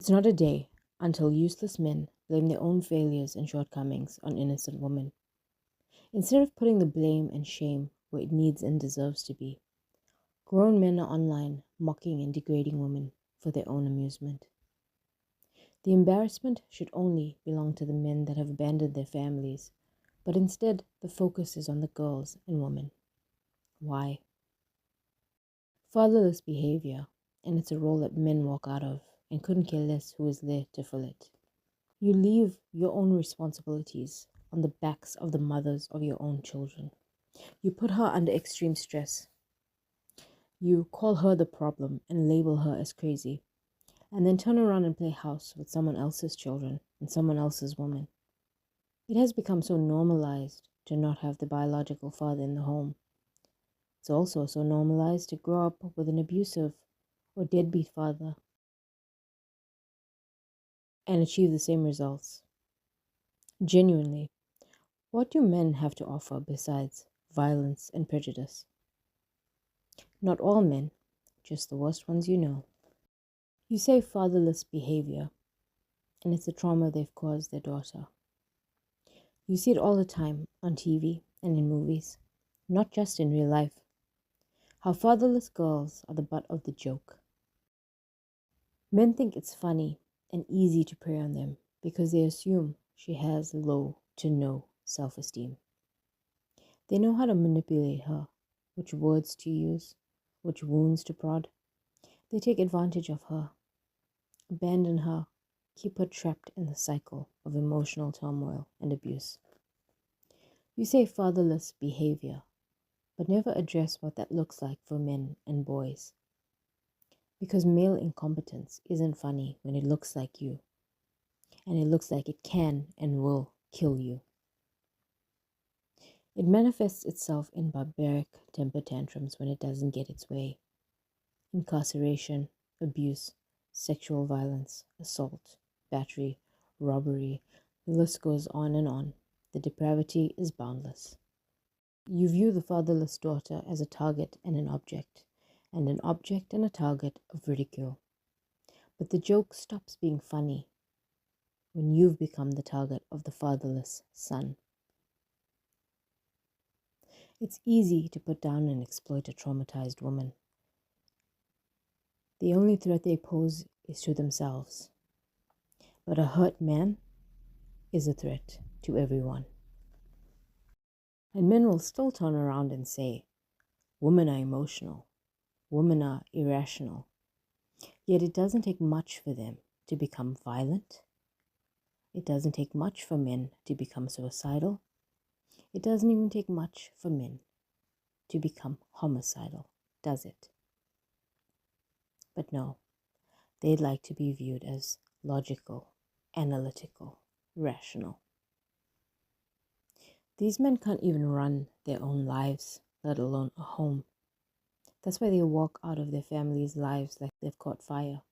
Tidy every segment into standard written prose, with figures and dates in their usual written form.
It's not a day until useless men blame their own failures and shortcomings on innocent women. Instead of putting the blame and shame where it needs and deserves to be, grown men are online mocking and degrading women for their own amusement. The embarrassment should only belong to the men that have abandoned their families, but instead the focus is on the girls and women. Why? Fatherless behavior, and it's a role that men walk out of and couldn't care less who is there to fill it. You leave your own responsibilities on the backs of the mothers of your own children. You put her under extreme stress. You call her the problem and label her as crazy, and then turn around and play house with someone else's children and someone else's woman. It has become so normalized to not have the biological father in the home. It's also so normalized to grow up with an abusive or deadbeat father and achieve the same results. Genuinely, what do men have to offer besides violence and prejudice? Not all men, just the worst ones you know. You say fatherless behavior, and it's the trauma they've caused their daughter. You see it all the time on TV and in movies, not just in real life. How fatherless girls are the butt of the joke. Men think it's funny and easy to prey on them because they assume she has low to no self-esteem. They know how to manipulate her, which words to use, which wounds to prod. They take advantage of her, abandon her, keep her trapped in the cycle of emotional turmoil and abuse. You say fatherless behavior, but never address what that looks like for men and boys. Because male incompetence isn't funny when it looks like you, and it looks like it can and will kill you. It manifests itself in barbaric temper tantrums when it doesn't get its way. Incarceration, abuse, sexual violence, assault, battery, robbery, the list goes on and on. The depravity is boundless. You view the fatherless daughter as a target and an object and a target of ridicule. But the joke stops being funny when you've become the target of the fatherless son. It's easy to put down and exploit a traumatized woman. The only threat they pose is to themselves. But a hurt man is a threat to everyone. And men will still turn around and say, women are emotional, women are irrational. Yet it doesn't take much for them to become violent. It doesn't take much for men to become suicidal. It doesn't even take much for men to become homicidal, does it? But no, they'd like to be viewed as logical, analytical, rational. These men can't even run their own lives, let alone a home. That's why they walk out of their families' lives like they've caught fire.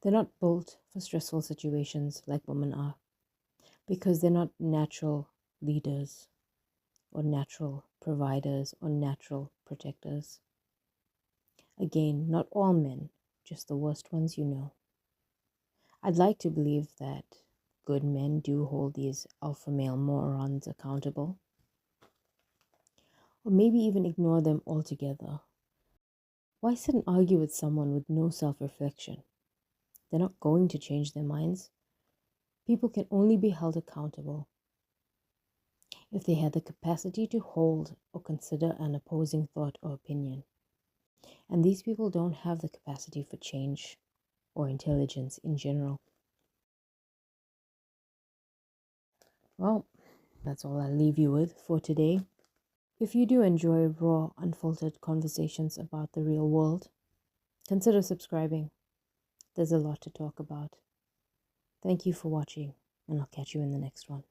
They're not built for stressful situations like women are, because they're not natural leaders or natural providers or natural protectors. Again, not all men, just the worst ones you know. I'd like to believe that good men do hold these alpha male morons accountable, or maybe even ignore them altogether. Why sit and argue with someone with no self-reflection? They're not going to change their minds. People can only be held accountable if they had the capacity to hold or consider an opposing thought or opinion. And these people don't have the capacity for change or intelligence in general. Well, that's all I'll leave you with for today. If you do enjoy raw, unfiltered conversations about the real world, consider subscribing. There's a lot to talk about. Thank you for watching, and I'll catch you in the next one.